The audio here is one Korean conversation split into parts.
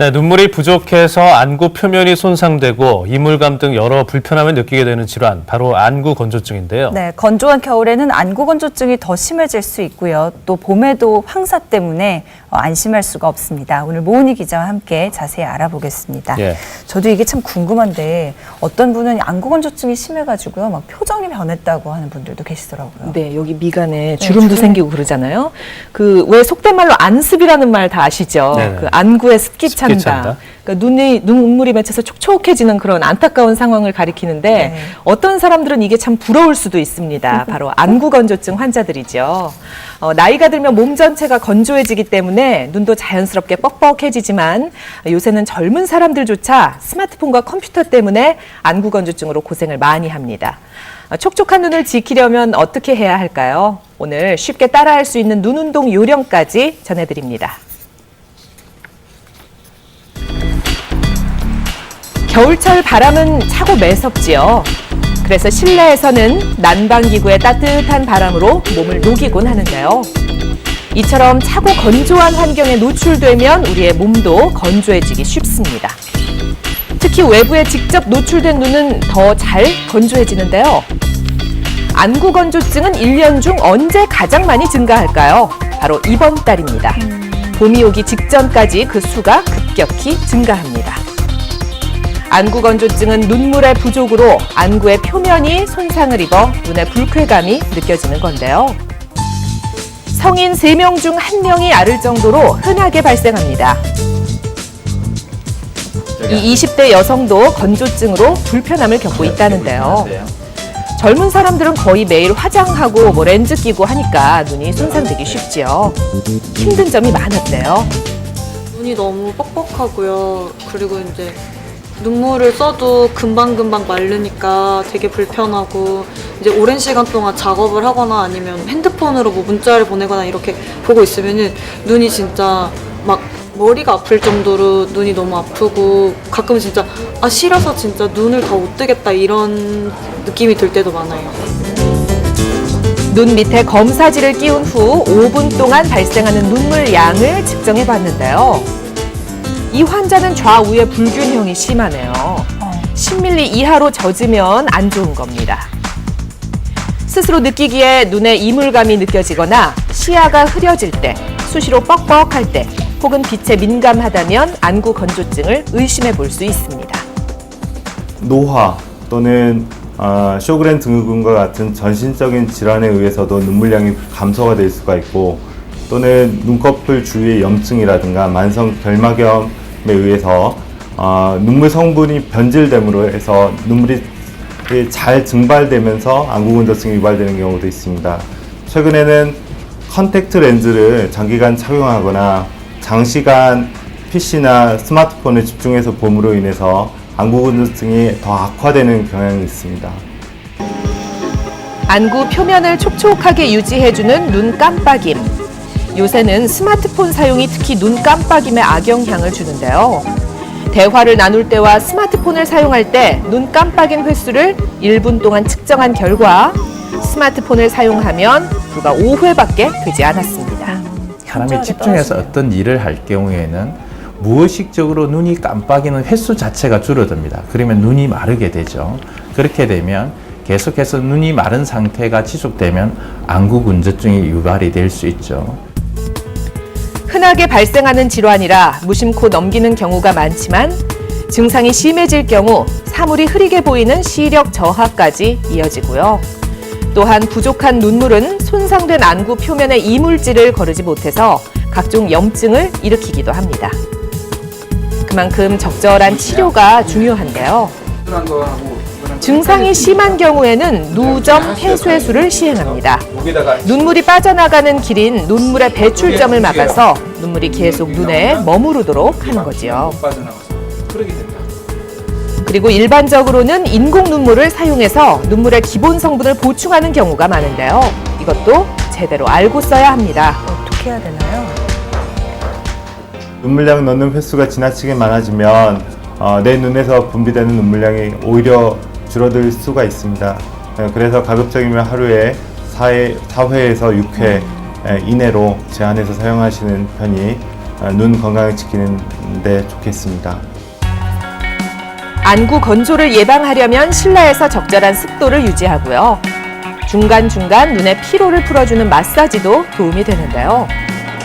네, 눈물이 부족해서 안구 표면이 손상되고 이물감 등 여러 불편함을 느끼게 되는 질환, 바로 안구 건조증인데요. 네, 건조한 겨울에는 안구 건조증이 더 심해질 수 있고요. 또 봄에도 황사 때문에 안심할 수가 없습니다. 오늘 모은희 기자와 함께 자세히 알아보겠습니다. 예. 저도 이게 참 궁금한데 어떤 분은 안구 건조증이 심해가지고요, 막 표정이 변했다고 하는 분들도 계시더라고요. 네, 여기 미간에 주름도 생기고 그러잖아요. 그 왜 속된 말로 안습이라는 말 다 아시죠? 네네. 그 안구에 습기 습기 찬다. 찬다. 그러니까 눈물이 맺혀서 촉촉해지는 그런 안타까운 상황을 가리키는데 네. 어떤 사람들은 이게 참 부러울 수도 있습니다. 바로 안구 건조증 환자들이죠. 나이가 들면 몸 전체가 건조해지기 때문에 눈도 자연스럽게 뻑뻑해지지만 요새는 젊은 사람들조차 스마트폰과 컴퓨터 때문에 안구 건조증으로 고생을 많이 합니다. 촉촉한 눈을 지키려면 어떻게 해야 할까요? 오늘 쉽게 따라할 수 있는 눈 운동 요령까지 전해드립니다. 겨울철 바람은 차고 매섭지요. 그래서 실내에서는 난방기구의 따뜻한 바람으로 몸을 녹이곤 하는데요. 이처럼 차고 건조한 환경에 노출되면 우리의 몸도 건조해지기 쉽습니다. 특히 외부에 직접 노출된 눈은 더 잘 건조해지는데요. 안구 건조증은 1년 중 언제 가장 많이 증가할까요? 바로 이번 달입니다. 봄이 오기 직전까지 그 수가 급격히 증가합니다. 안구 건조증은 눈물의 부족으로 안구의 표면이 손상을 입어 눈에 불쾌감이 느껴지는 건데요. 성인 3명 중 1명이 앓을 정도로 흔하게 발생합니다. 이 20대 여성도 건조증으로 불편함을 겪고 있다는데요. 젊은 사람들은 거의 매일 화장하고 렌즈 끼고 하니까 눈이 손상되기 쉽지요. 힘든 점이 많았대요. 눈이 너무 뻑뻑하고요. 그리고 이제 눈물을 써도 금방금방 마르니까 되게 불편하고, 이제 오랜 시간 동안 작업을 하거나 아니면 핸드폰으로 뭐 문자를 보내거나 이렇게 보고 있으면은 눈이 진짜 막 머리가 아플 정도로 눈이 너무 아프고, 가끔 진짜 싫어서 진짜 눈을 더 못 뜨겠다 이런 느낌이 들 때도 많아요. 눈 밑에 검사지를 끼운 후 5분 동안 발생하는 눈물 양을 측정해 봤는데요. 이 환자는 좌우의 불균형이 심하네요. 10mm 이하로 젖으면 안 좋은 겁니다. 스스로 느끼기에 눈에 이물감이 느껴지거나 시야가 흐려질 때, 수시로 뻑뻑할 때, 혹은 빛에 민감하다면 안구 건조증을 의심해 볼 수 있습니다. 노화 또는 쇼그렌 증후군과 같은 전신적인 질환에 의해서도 눈물량이 감소가 될 수가 있고, 또는 눈꺼풀 주위의 염증이라든가 만성 결막염에 의해서 눈물 성분이 변질됨으로 해서 눈물이 잘 증발되면서 안구 건조증이 유발되는 경우도 있습니다. 최근에는 컨택트 렌즈를 장기간 착용하거나 장시간 PC나 스마트폰에 집중해서 봄으로 인해서 안구 건조증이 더 악화되는 경향이 있습니다. 안구 표면을 촉촉하게 유지해주는 눈 깜빡임. 요새는 스마트폰 사용이 특히 눈 깜빡임에 악영향을 주는데요. 대화를 나눌 때와 스마트폰을 사용할 때 눈 깜빡임 횟수를 1분 동안 측정한 결과 스마트폰을 사용하면 불과 5회밖에 되지 않았습니다. 사람이 집중해서 어떤 일을 할 경우에는 무의식적으로 눈이 깜빡이는 횟수 자체가 줄어듭니다. 그러면 눈이 마르게 되죠. 그렇게 되면 계속해서 눈이 마른 상태가 지속되면 안구 건조증이 유발이 될 수 있죠. 흔하게 발생하는 질환이라 무심코 넘기는 경우가 많지만 증상이 심해질 경우 사물이 흐리게 보이는 시력 저하까지 이어지고요. 또한 부족한 눈물은 손상된 안구 표면에 이물질을 거르지 못해서 각종 염증을 일으키기도 합니다. 그만큼 적절한 치료가 중요한데요. 증상이 심한 경우에는 누점 폐쇄술을 시행합니다. 눈물이 빠져나가는 길인 눈물의 배출점을 막아서 눈물이 계속 눈에 머무르도록 하는 거지요. 그리고 일반적으로는 인공 눈물을 사용해서 눈물의 기본 성분을 보충하는 경우가 많은데요. 이것도 제대로 알고 써야 합니다. 어떻게 해야 되나요? 눈물량 넣는 횟수가 지나치게 많아지면 내 눈에서 분비되는 눈물량이 오히려 줄어들 수가 있습니다. 그래서 가급적이면 하루에 4회에서 6회 이내로 제한해서 사용하시는 편이 눈 건강을 지키는 데 좋겠습니다. 안구 건조를 예방하려면 실내에서 적절한 습도를 유지하고요. 중간중간 눈의 피로를 풀어주는 마사지도 도움이 되는데요.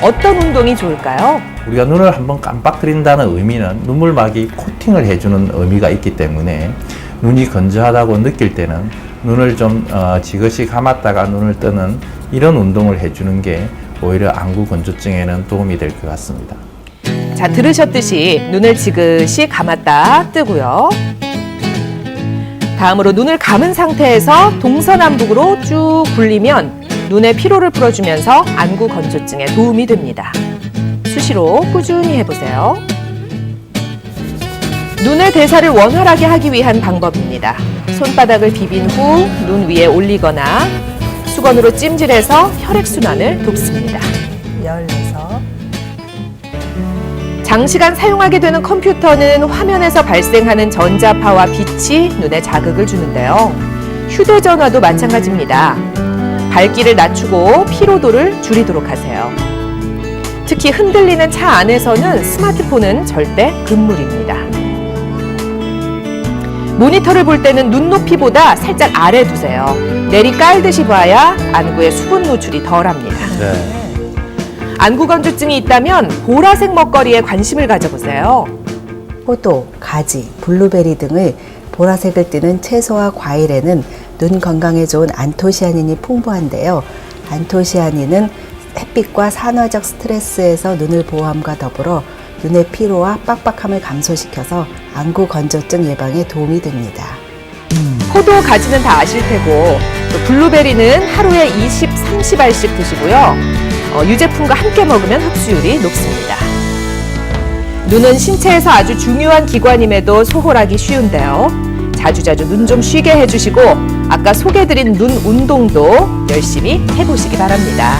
어떤 운동이 좋을까요? 우리가 눈을 한번 깜빡거린다는 의미는 눈물막이 코팅을 해주는 의미가 있기 때문에 눈이 건조하다고 느낄 때는 눈을 좀 지그시 감았다가 눈을 뜨는 이런 운동을 해주는 게 오히려 안구 건조증에는 도움이 될 것 같습니다. 자, 들으셨듯이 눈을 지그시 감았다 뜨고요. 다음으로 눈을 감은 상태에서 동서남북으로 쭉 굴리면 눈의 피로를 풀어주면서 안구 건조증에 도움이 됩니다. 수시로 꾸준히 해보세요. 눈의 대사를 원활하게 하기 위한 방법입니다. 손바닥을 비빈 후 눈 위에 올리거나 수건으로 찜질해서 혈액순환을 돕습니다. 열 내서 장시간 사용하게 되는 컴퓨터는 화면에서 발생하는 전자파와 빛이 눈에 자극을 주는데요. 휴대전화도 마찬가지입니다. 밝기를 낮추고 피로도를 줄이도록 하세요. 특히 흔들리는 차 안에서는 스마트폰은 절대 금물입니다. 모니터를 볼 때는 눈높이보다 살짝 아래 두세요. 내리 깔듯이 봐야 안구의 수분 노출이 덜합니다. 네. 안구 건조증이 있다면 보라색 먹거리에 관심을 가져보세요. 포도, 가지, 블루베리 등의 보라색을 띠는 채소와 과일에는 눈 건강에 좋은 안토시아닌이 풍부한데요. 안토시아닌은 햇빛과 산화적 스트레스에서 눈을 보호함과 더불어 눈의 피로와 빡빡함을 감소시켜서 안구 건조증 예방에 도움이 됩니다. 포도, 가지는 다 아실 테고 또 블루베리는 하루에 20, 30알씩 드시고요. 유제품과 함께 먹으면 흡수율이 높습니다. 눈은 신체에서 아주 중요한 기관임에도 소홀하기 쉬운데요. 자주자주 눈 좀 쉬게 해주시고 아까 소개해드린 눈 운동도 열심히 해보시기 바랍니다.